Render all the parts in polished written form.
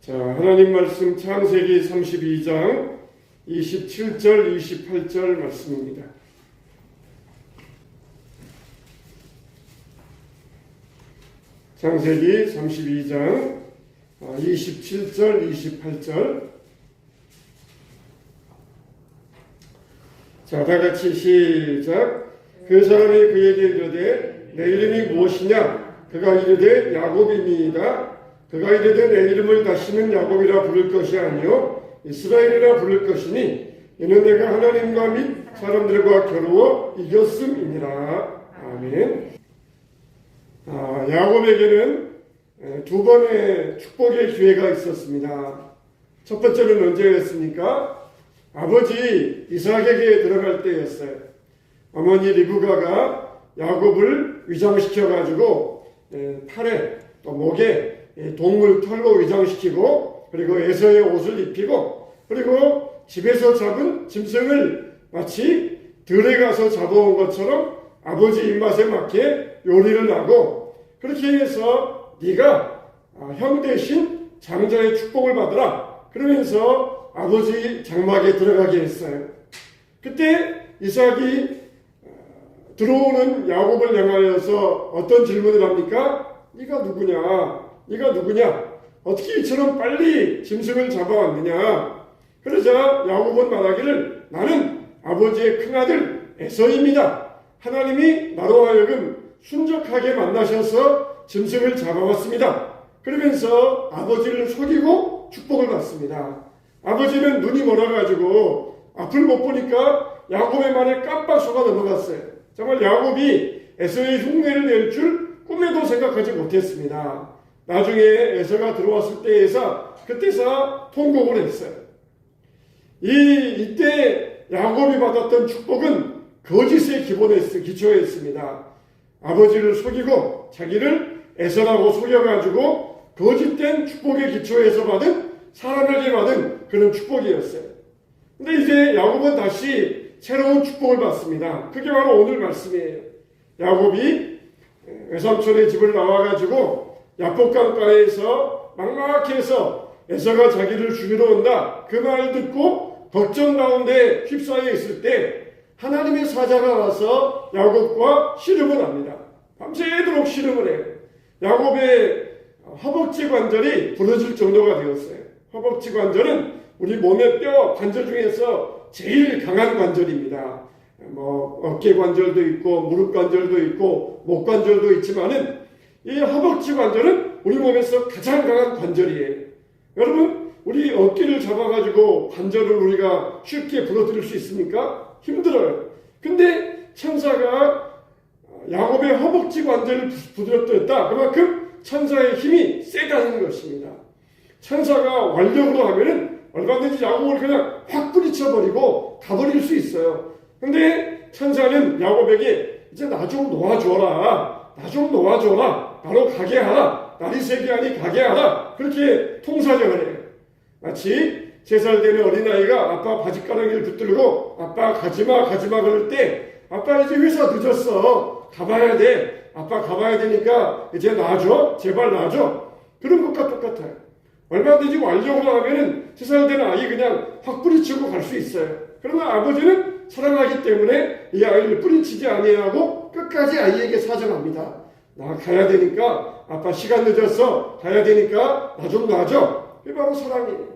자, 하나님 말씀 창세기 32장 27절, 28절 말씀입니다. 창세기 32장 27절, 28절. 자, 다같이 시작. 그 사람이 그에게 이르되 내 이름이 무엇이냐? 그가 이르되 야곱이니이다. 그가 이르되 내 이름을 다시는 야곱이라 부를 것이 아니요 이스라엘이라 부를 것이니 이는 내가 하나님과 및 사람들과 겨루어 이겼음이니라. 아멘. 야곱에게는 두 번의 축복의 기회가 있었습니다. 첫 번째는 언제였습니까? 아버지 이삭에게 들어갈 때였어요. 어머니 리브가가 야곱을 위장시켜가지고 팔에 또 목에 동물 털로 위장시키고 그리고 에서의 옷을 입히고 그리고 집에서 잡은 짐승을 마치 들에 가서 잡아온 것처럼 아버지 입맛에 맞게 요리를 하고 그렇게 해서 네가 형 대신 장자의 축복을 받으라 그러면서 아버지 장막에 들어가게 했어요. 그때 이삭이 들어오는 야곱을 향하여서 어떤 질문을 합니까? 네가 누구냐? 네가 누구냐? 어떻게 이처럼 빨리 짐승을 잡아왔느냐? 그러자 야곱은 말하기를 나는 아버지의 큰아들 에서입니다. 하나님이 나로 하여금 순적하게 만나셔서 짐승을 잡아왔습니다. 그러면서 아버지를 속이고 축복을 받습니다. 아버지는 눈이 멀어가지고 앞을 못 보니까 야곱의 말에 깜빡 속아 넘어갔어요. 정말 야곱이 에서의 흉내를 낼 줄 꿈에도 생각하지 못했습니다. 나중에 에서가 들어왔을 때에서 그때서 통곡을 했어요. 이때 야곱이 받았던 축복은 거짓의 기초에 있습니다. 아버지를 속이고 자기를 에서라고 속여가지고 거짓된 축복의 기초에서 받은 사람에게 받은 그런 축복이었어요. 근데 이제 야곱은 다시 새로운 축복을 받습니다. 그게 바로 오늘 말씀이에요. 야곱이 외삼촌의 집을 나와가지고 야복강가에서 막막해서 에서가 자기를 죽이러 온다. 그 말을 듣고 걱정 가운데 휩싸여 있을 때 하나님의 사자가 와서 야곱과 씨름을 합니다. 밤새도록 씨름을 해요. 야곱의 허벅지 관절이 부러질 정도가 되었어요. 허벅지 관절은 우리 몸의 뼈 관절 중에서 제일 강한 관절입니다. 어깨 관절도 있고 무릎 관절도 있고 목 관절도 있지만은 이 허벅지 관절은 우리 몸에서 가장 강한 관절이에요. 여러분, 우리 어깨를 잡아가지고 관절을 우리가 쉽게 부러뜨릴 수 있습니까? 힘들어요. 근데 천사가 야곱의 허벅지 관절을 부러뜨렸다. 그만큼 천사의 힘이 세다는 것입니다. 천사가 완력으로 하면은 얼마든지 야곱을 그냥 확 뿌리쳐버리고 가버릴 수 있어요. 근데 천사는 야곱에게 이제 나 좀 놓아줘라. 나 좀 놓아줘라. 나로 가게 하라. 날이 새게 하니 가게 하라. 그렇게 통사정을 해요. 마치 3살 되는 어린아이가 아빠 바지가랑이를 붙들고 아빠 가지마 그럴 때 아빠 이제 회사 늦었어. 가봐야 돼. 아빠 가봐야 되니까 이제 놔줘. 제발 놔줘. 그런 것과 똑같아요. 얼마든지 완력으로 하면은 3살 되는 아이 그냥 확 뿌리치고 갈 수 있어요. 그러나 아버지는 사랑하기 때문에 이 아이를 뿌리치지 아니하고 끝까지 아이에게 사정합니다. 나 가야 되니까 아빠 시간 늦었어. 가야 되니까 나 좀 놔줘. 이게 바로 사랑이에요.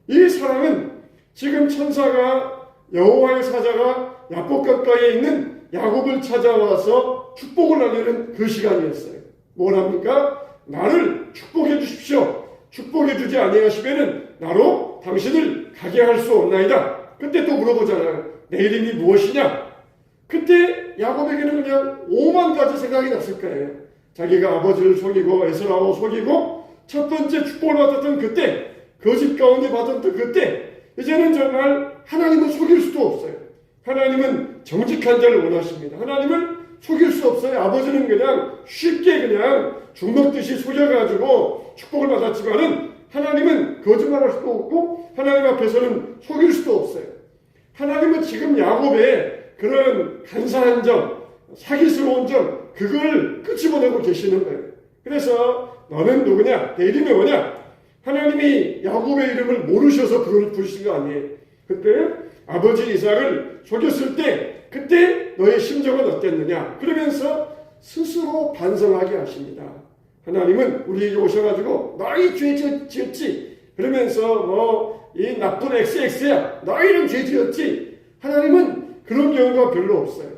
이 사랑은 지금 천사가 여호와의 사자가 야복 가까이에 있는 야곱을 찾아와서 축복을 하려는 그 시간이었어요. 뭐랍니까? 나를 축복해 주십시오. 축복해 주지 아니하시면은 나로 당신을 가게 할 수 없나이다. 그때 또 물어보잖아요. 내 이름이 무엇이냐? 그때 야곱에게는 그냥 5만 가지 생각이 났을 거예요. 자기가 아버지를 속이고 에서라고 속이고 첫 번째 축복을 받았던 그때 그 집 가운데 받았던 그때 이제는 정말 하나님을 속일 수도 없어요. 하나님은 정직한 자를 원하십니다. 하나님을 속일 수 없어요. 아버지는 그냥 쉽게 그냥 죽먹듯이 속여가지고 축복을 받았지만은 하나님은 거짓말할 수도 없고 하나님 앞에서는 속일 수도 없어요. 하나님은 지금 야곱의 그런 간사한 점, 사기스러운 점 그걸 끄집어내고 계시는 거예요. 그래서 너는 누구냐? 내 이름이 뭐냐? 하나님이 야곱의 이름을 모르셔서 부르신 거 아니에요. 그때 아버지 이삭을 속였을 때 그때 너의 심정은 어땠느냐? 그러면서 스스로 반성하게 하십니다. 하나님은 우리에게 오셔가지고 너희 죄 지었지? 그러면서 이 나쁜 XX야. 너희는 죄 지었지? 하나님은 그런 경우가 별로 없어요.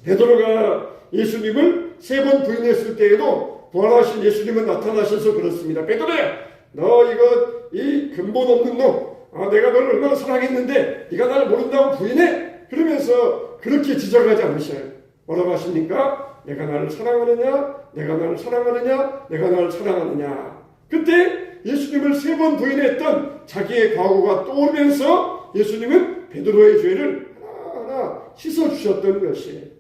베드로가 예수님을 3번 부인했을 때에도 부활하신 예수님은 나타나셔서 그렇습니다. 베드로야, 너 이거 이 근본 없는 놈, 내가 너를 얼마나 사랑했는데 네가 나를 모른다고 부인해? 그러면서 그렇게 지적하지 않으셔요. 뭐라고 하십니까? 내가 나를 사랑하느냐? 내가 나를 사랑하느냐? 내가 나를 사랑하느냐? 그때 예수님을 3번 부인했던 자기의 과거가 떠오르면서 예수님은 베드로의 죄를 하나하나 씻어주셨던 것이에요.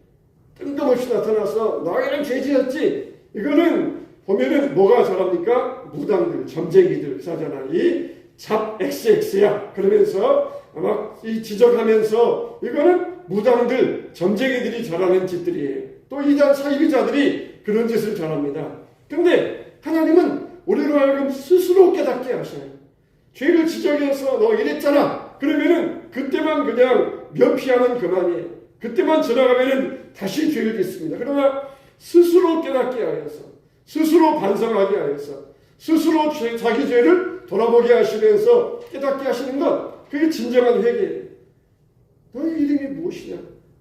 뜬금없이 나타나서 너희는 죄 지었지? 이거는 보면은 뭐가 잘합니까? 무당들, 점쟁이들 사잖아. 이 잡 XX야. 그러면서 막 이 지적하면서 이거는 무당들, 점쟁이들이 잘하는 짓들이에요. 또 이단 사이비자들이 그런 짓을 잘합니다. 그런데 하나님은 우리로 하여금 스스로 깨닫게 하셔요. 죄를 지적해서 너 이랬잖아. 그러면은 그때만 그냥 면피하면 그만이에요. 그때만 지나가면은 다시 죄를 짓습니다. 그러나 스스로 깨닫게 하여서, 스스로 반성하게 하여서, 스스로 자기 죄를 돌아보게 하시면서 깨닫게 하시는 것, 그게 진정한 회개예요. 너의 이름이 무엇이냐?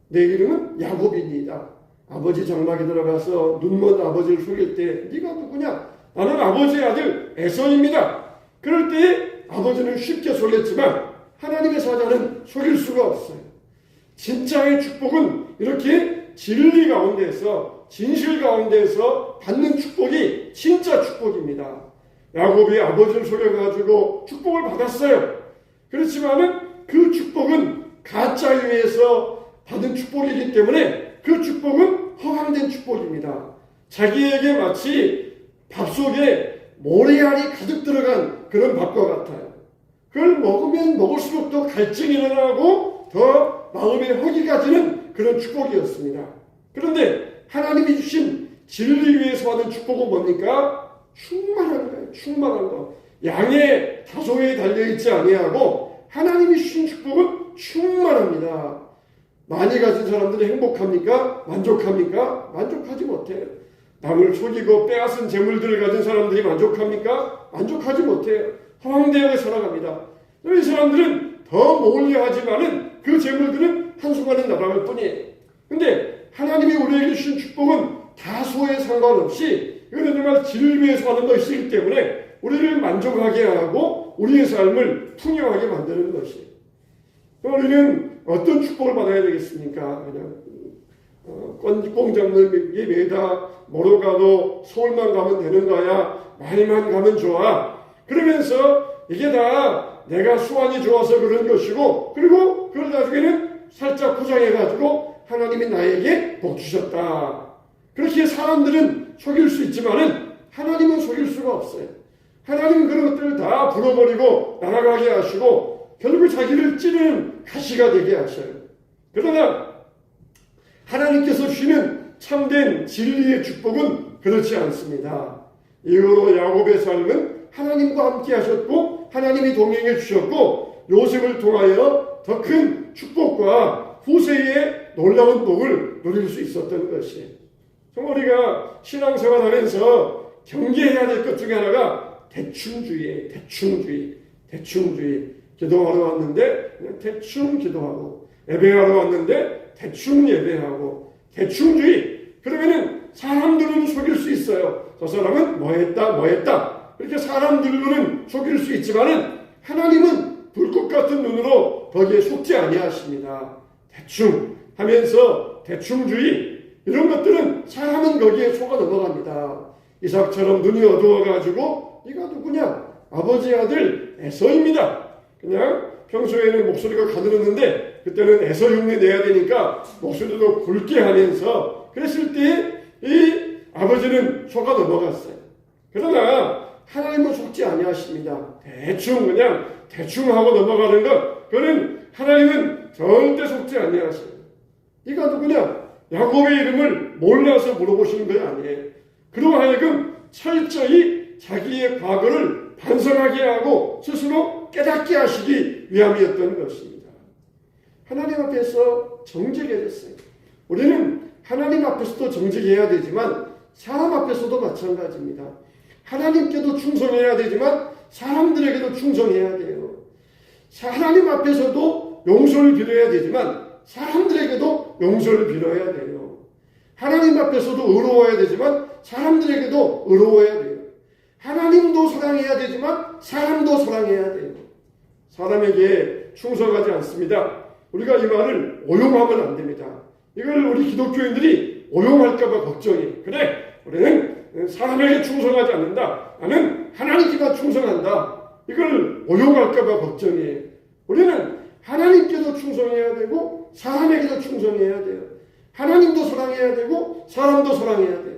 내 이름은 야곱입니다. 아버지 장막에 들어가서 눈먼 아버지를 속일 때 네가 누구냐? 나는 아버지의 아들 에서입니다. 그럴 때 아버지는 쉽게 속였지만 하나님의 사자는 속일 수가 없어요. 진짜의 축복은 이렇게 진리 가운데서, 진실 가운데서 받는 축복이 진짜 축복입니다. 야곱이 아버지를 속여가지고 축복을 받았어요. 그렇지만은 그 축복은 가짜에 의해서 받은 축복이기 때문에 그 축복은 허황된 축복입니다. 자기에게 마치 밥 속에 모래알이 가득 들어간 그런 밥과 같아요. 그걸 먹으면 먹을수록 더 갈증이 일어나고 더 마음의 허기가 지는 그런 축복이었습니다. 그런데 하나님이 주신 진리 위에서 받은 축복은 뭡니까? 충만한 거예요. 충만한 거. 양의 다소에 달려있지 아니하고 하나님이 주신 축복은 충만합니다. 많이 가진 사람들이 행복합니까? 만족합니까? 만족하지 못해요. 남을 속이고 빼앗은 재물들을 가진 사람들이 만족합니까? 만족하지 못해요. 허황되게 살아갑니다. 이 사람들은 더 모으려 하지만은 그 재물들은 한순간에 날아갈 뿐이에요. 근데 하나님이 우리에게 주신 축복은 다소에 상관없이 이거는 정말 진리에서 받은 것이기 때문에 우리를 만족하게 하고 우리의 삶을 풍요하게 만드는 것이에요. 우리는 어떤 축복을 받아야 되겠습니까? 그냥 꽁 잡는 게 매다 뭐로 가도 서울만 가면 되는 거야. 많이만 가면 좋아. 그러면서 이게 다 내가 수완이 좋아서 그런 것이고, 그리고 그걸 나중에는 살짝 포장해가지고 하나님이 나에게 복 주셨다. 그렇게 사람들은 속일 수 있지만은 하나님은 속일 수가 없어요. 하나님은 그런 것들을 다 불어버리고 날아가게 하시고 결국 자기를 찌르는 가시가 되게 하셔요. 그러나 하나님께서 주시는 참된 진리의 축복은 그렇지 않습니다. 이후로 야곱의 삶은 하나님과 함께 하셨고 하나님이 동행해 주셨고 요셉을 통하여 더 큰 축복과 후세의 놀라운 복을 누릴 수 있었던 것이에요. 정말 우리가 신앙생활 하면서 경계해야 될 것 중에 하나가 대충주의예요. 대충주의. 기도하러 왔는데 그냥 대충 기도하고, 예배하러 왔는데 대충 예배하고, 대충주의. 그러면은 사람들은 속일 수 있어요. 저 사람은 뭐 했다. 이렇게 사람들로는 속일 수 있지만은 하나님은 불꽃 같은 눈으로 거기에 속지 아니하십니다. 대충 하면서 대충주의, 이런 것들은 사람은 거기에 속아 넘어갑니다. 이삭처럼 눈이 어두워가지고 네가 누구냐? 아버지 아들 에서입니다. 그냥 평소에는 목소리가 가늘었는데 그때는 에서 흉내 내야 되니까 목소리도 굵게 하면서 그랬을 때 이 아버지는 속아 넘어갔어요. 그러나 하나님은 속지 아니하십니다. 대충 하고 넘어가는 것, 그거는 하나님은 절대 속지 아니하셔요. 네가 누구냐? 야곱의 이름을 몰라서 물어보시는 건 아니에요. 그로 하여금 철저히 자기의 과거를 반성하게 하고 스스로 깨닫게 하시기 위함이었던 것입니다. 하나님 앞에서 정직해졌어요. 우리는 하나님 앞에서도 정직해야 되지만 사람 앞에서도 마찬가지입니다. 하나님께도 충성해야 되지만 사람들에게도 충성해야 돼요. 하나님 앞에서도 용서를 빌어야 되지만 사람들에게도 용서를 빌어야 돼요. 하나님 앞에서도 의로워야 되지만 사람들에게도 의로워야 돼요. 하나님도 사랑해야 되지만 사람도 사랑해야 돼요. 사람에게 충성하지 않습니다. 우리가 이 말을 오용하면 안 됩니다. 이걸 우리 기독교인들이 오용할까봐 걱정이. 그래, 우리는 사람에게 충성하지 않는다. 나는 하나님께만 충성한다. 이걸 오용할까봐 걱정이에요. 우리는 하나님께도 충성해야 되고 사람에게도 충성해야 돼요. 하나님도 사랑해야 되고 사람도 사랑해야 돼요.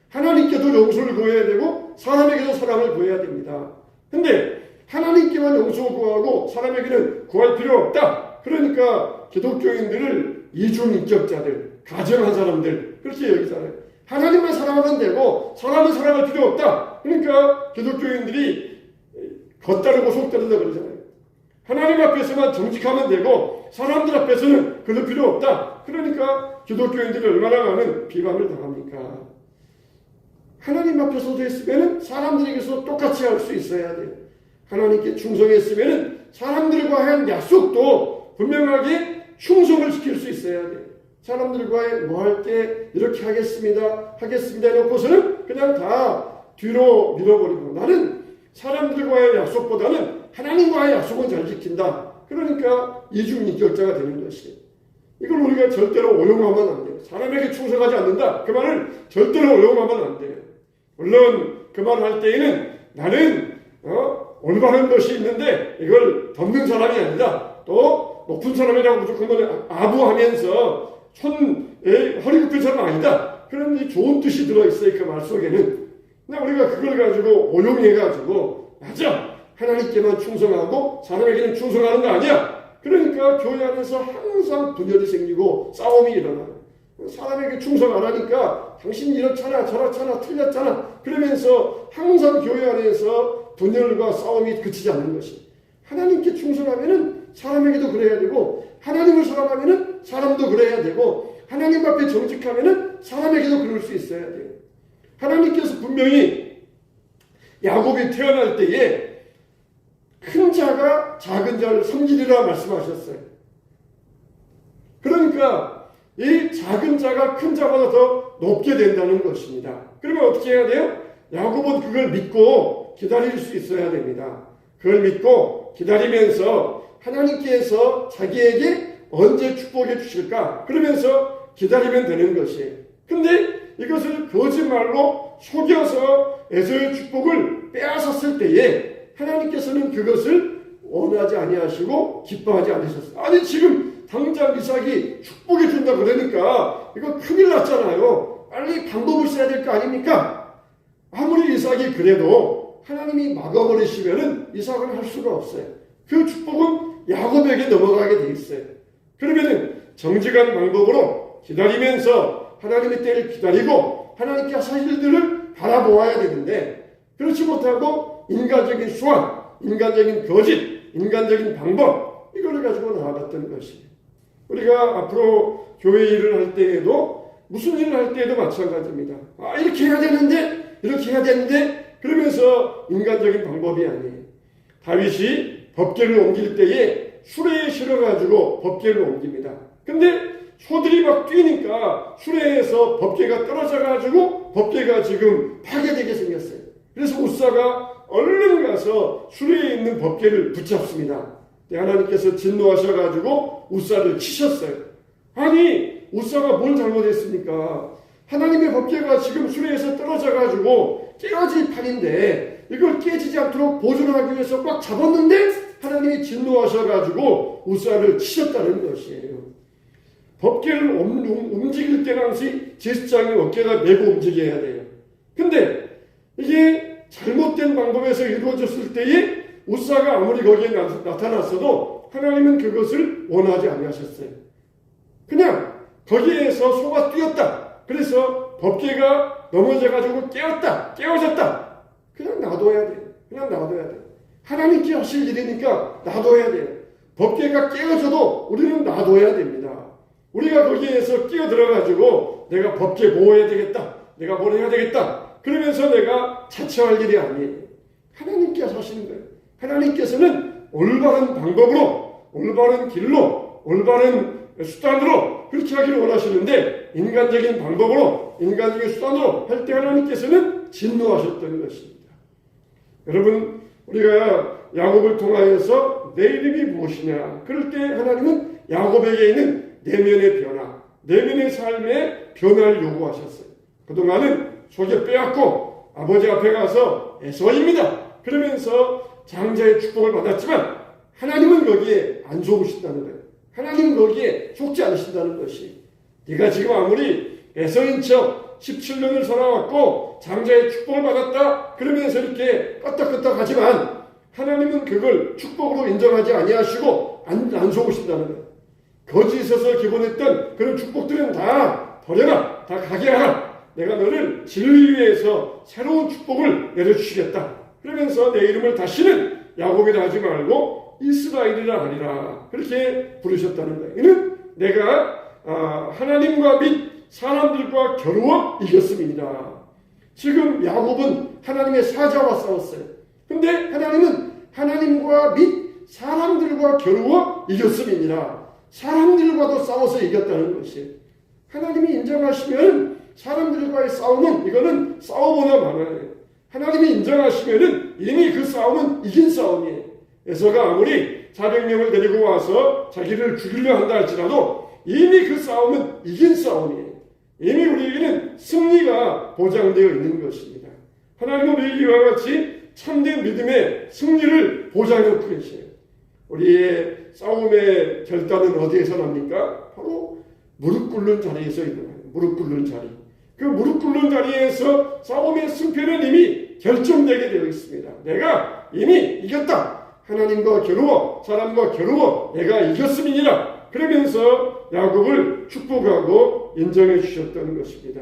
하나님께도 용서를 구해야 되고 사람에게도 사랑을 구해야 됩니다. 근데 하나님께만 용서 구하고 사람에게는 구할 필요 없다. 그러니까 기독교인들을 이중인격자들, 가정한 사람들 그렇게 여기잖아요. 하나님만 사랑하면 되고 사람은 사랑할 필요 없다. 그러니까 기독교인들이 겉다르고 속다르다 그러잖아요. 하나님 앞에서만 정직하면 되고 사람들 앞에서는 그럴 필요 없다. 그러니까 기독교인들이 얼마나 많은 비방을 당합니까? 하나님 앞에서도 했으면 사람들에게서 똑같이 할 수 있어야 돼요. 하나님께 충성했으면 사람들과 한 약속도 분명하게 충성을 시킬 수 있어야 돼요. 사람들과 뭐 할 때 이렇게 하겠습니다 해놓고서는 그냥 다 뒤로 밀어버리고 나는 사람들과의 약속보다는 하나님과의 약속은 잘 지킨다. 그러니까 이중인격자가 되는 것이에요. 이걸 우리가 절대로 오용하면 안 돼요. 사람에게 충성하지 않는다. 그 말을 절대로 오용하면 안 돼요. 물론 그 말을 할 때에는 나는 올바른 것이 있는데 이걸 덮는 사람이 아니다. 또 높은 사람이라고 무조건 아부하면서 허리 굽힌 사람 아니다. 그런 좋은 뜻이 들어있어요. 그 말 속에는. 근데 우리가 그걸 가지고 오용해가지고 맞아. 하나님께만 충성하고 사람에게는 충성하는 거 아니야. 그러니까 교회 안에서 항상 분열이 생기고 싸움이 일어나요. 사람에게 충성 안 하니까 당신이 이렇잖아 저렇잖아 틀렸잖아 그러면서 항상 교회 안에서 분열과 싸움이 그치지 않는 것이. 하나님께 충성하면은 사람에게도 그래야 되고 하나님을 사랑하면은 사람도 그래야 되고 하나님 앞에 정직하면은 사람에게도 그럴 수 있어야 돼요. 하나님께서 분명히 야곱이 태어날 때에 큰 자가 작은 자를 섬기리라 말씀하셨어요. 그러니까 이 작은 자가 큰 자보다 더 높게 된다는 것입니다. 그러면 어떻게 해야 돼요? 야곱은 그걸 믿고 기다릴 수 있어야 됩니다. 그걸 믿고 기다리면서 하나님께서 자기에게 언제 축복해 주실까? 그러면서 기다리면 되는 것이에요. 근데 이것을 거짓말로 속여서 에서의 축복을 빼앗았을 때에 하나님께서는 그것을 원하지 아니하시고 기뻐하지 않으셨어요. 아니 지금 당장 이삭이 축복해 준다 그러니까 이거 큰일 났잖아요. 빨리 방법을 써야 될 거 아닙니까? 아무리 이삭이 그래도 하나님이 막아버리시면은 이삭은 할 수가 없어요. 그 축복은 야곱에게 넘어가게 돼 있어요. 그러면은 정직한 방법으로 기다리면서 하나님의 때를 기다리고 하나님께 하실 일들을 바라보아야 되는데 그렇지 못하고 인간적인 수완, 인간적인 거짓, 인간적인 방법 이거를 가지고 나아갔던 것이에요. 우리가 앞으로 교회 일을 할 때에도 무슨 일을 할 때에도 마찬가지입니다. 이렇게 해야 되는데 이렇게 해야 되는데 그러면서 인간적인 방법이 아니에요. 다윗이 법궤를 옮길 때에 수레에 실어가지고 법궤를 옮깁니다. 근데 소들이 막 뛰니까 수레에서 법궤가 떨어져가지고 법궤가 지금 파괴되게 생겼어요. 그래서 우사가 얼른 가서 수레에 있는 법궤를 붙잡습니다. 하나님께서 진노하셔가지고 우사를 치셨어요. 아니 우사가 뭘 잘못했습니까? 하나님의 법궤가 지금 수레에서 떨어져가지고 깨어질 판인데 이걸 깨지지 않도록 보존하기 위해서 꽉 잡았는데 하나님이 진노하셔가지고 우사를 치셨다는 것이에요. 법궤를 움직일 때는 항상 제사장이 어깨가 메고 움직여야 돼요. 근데 이게 잘못된 방법에서 이루어졌을 때에 우사가 아무리 거기에 나타났어도 하나님은 그것을 원하지 아니하셨어요. 그냥 거기에서 소가 뛰었다. 그래서 법궤가 넘어져가지고 깨어졌다. 그냥 놔둬야 돼요. 그냥 놔둬야 돼. 하나님께 하실 일이니까 놔둬야 돼요. 법계가 깨어져도 우리는 놔둬야 됩니다. 우리가 거기에서 끼어들어가지고 내가 법계 보호해야 되겠다, 내가 뭘 해야 되겠다, 그러면서 내가 자처할 일이 아니에요. 하나님께서 하시는 거예요. 하나님께서는 올바른 방법으로, 올바른 길로, 올바른 수단으로 그렇게 하기를 원하시는데, 인간적인 방법으로, 인간적인 수단으로 할 때 하나님께서는 진노하셨던 것입니다. 여러분, 우리가 야곱을 통하여서 내 이름이 무엇이냐, 그럴 때 하나님은 야곱에게 있는 내면의 변화, 내면의 삶의 변화를 요구하셨어요. 그동안은 속에 빼앗고 아버지 앞에 가서 에서입니다 그러면서 장자의 축복을 받았지만, 하나님은 거기에 안 속으신다는 거예요. 하나님은 거기에 속지 않으신다는 것이, 네가 지금 아무리 에서인 척 17년을 살아왔고 장자의 축복을 받았다 그러면서 이렇게 끄떡끄떡 하지만, 하나님은 그걸 축복으로 인정하지 아니하시고 안 속으신다는 거예요. 거짓에서 기본했던 그런 축복들은 다 버려라, 다 가게 하라. 내가 너를 진리 위해서 새로운 축복을 내려주시겠다. 그러면서 내 이름을 다시는 야곱이라 하지 말고 이스라엘이라 하리라, 그렇게 부르셨다는 거예요. 이는 내가 하나님과 및 사람들과 겨루어 이겼음이니라. 지금 야곱은 하나님의 사자와 싸웠어요. 근데 하나님은 하나님과 및 사람들과 겨루어 이겼음이니라. 사람들과도 싸워서 이겼다는 것이, 하나님이 인정하시면 사람들과의 싸움은, 이거는 싸워보나 마나요. 하나님이 인정하시면은 이미 그 싸움은 이긴 싸움이에요. 에서가 아무리 400명을 데리고 와서 자기를 죽이려 한다 할지라도 이미 그 싸움은 이긴 싸움이에요. 이미 우리에게는 승리가 보장되어 있는 것입니다. 하나님은 우리에게 이와 같이 참된 믿음의 승리를 보장하고 계세요. 우리의 싸움의 결단은 어디에서 납니까? 바로 무릎 꿇는 자리에서 있는 거예요. 무릎 꿇는 자리. 그 무릎 꿇는 자리에서 싸움의 승패는 이미 결정되게 되어 있습니다. 내가 이미 이겼다. 하나님과 겨루어, 사람과 겨루어 내가 이겼음이니라. 그러면서 야곱을 축복하고 인정해 주셨던 것입니다.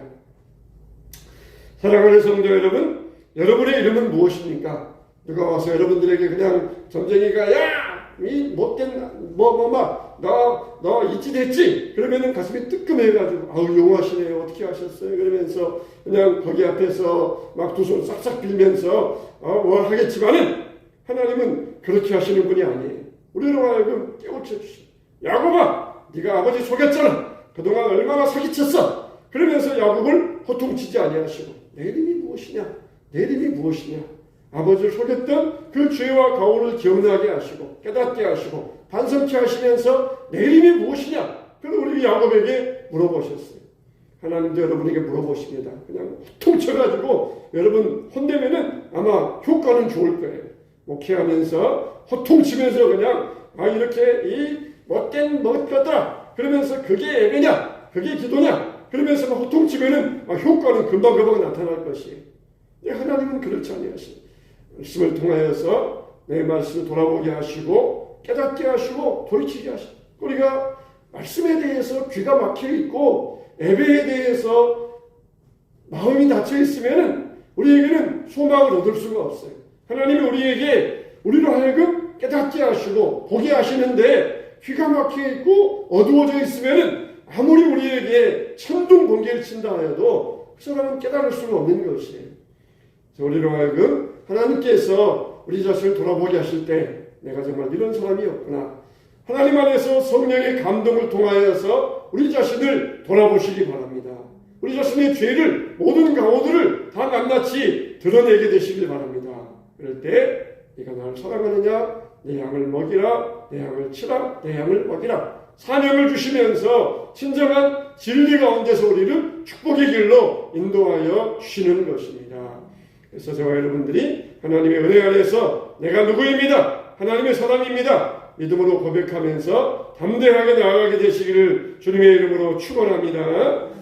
사랑하는 성도 여러분, 여러분의 이름은 무엇입니까? 누가 와서 여러분들에게 그냥 점쟁이가 야! 이 못된 너 이짓했지? 그러면은 가슴이 뜨끔해가지고 아우 용하시네요. 어떻게 하셨어요? 그러면서 그냥 거기 앞에서 막 두 손 싹싹 빌면서 뭘 하겠지만은, 하나님은 그렇게 하시는 분이 아니에요. 우리로 하여금 깨우쳐 주시오. 야곱아, 네가 아버지 속였잖아. 그동안 얼마나 사기쳤어. 그러면서 야곱을 호통치지 아니하시고, 내 이름이 무엇이냐? 내 이름이 무엇이냐? 아버지를 속였던 그 죄와 가오를 기억나게 하시고 깨닫게 하시고 반성케 하시면서 내 이름이 무엇이냐? 그래서 우리 야곱에게 물어보셨어요. 하나님도 여러분에게 물어보십니다. 그냥 호통쳐가지고 여러분 혼내면은 아마 효과는 좋을 거예요. 목회하면서 호통치면서 그냥 이렇게 이 못된 것들아 그러면서 그게 예배냐? 그게 기도냐? 그러면서 호통치면은 효과는 금방금방 나타날 것이에요. 하나님은 그렇지 아니하시고 말씀을 통하여서 내 말씀을 돌아보게 하시고 깨닫게 하시고 돌이키게 하시고, 우리가 말씀에 대해서 귀가 막혀 있고 예배에 대해서 마음이 닫혀 있으면 우리에게는 소망을 얻을 수가 없어요. 하나님이 우리로 하여금 깨닫게 하시고 보게 하시는데 귀가 막혀 있고 어두워져 있으면 아무리 우리에게 천둥 번개를 친다 해도 그 사람은 깨달을 수가 없는 것이에요. 우리로 하여금 하나님께서 우리 자신을 돌아보게 하실 때 내가 정말 이런 사람이었구나. 하나님 안에서 성령의 감동을 통하여서 우리 자신을 돌아보시기 바랍니다. 우리 자신의 죄를, 모든 가오들을 다 낱낱이 드러내게 되시길 바랍니다. 그럴 때 네가 나를 사랑하느냐? 내 양을 먹이라, 내 양을 치라, 내 양을 먹이라. 사명을 주시면서 진정한 진리 가운데서 우리를 축복의 길로 인도하여 주시는 것입니다. 그래서 저와 여러분들이 하나님의 은혜 안에서 내가 누구입니다. 하나님의 사람입니다. 믿음으로 고백하면서 담대하게 나아가게 되시기를 주님의 이름으로 축원합니다.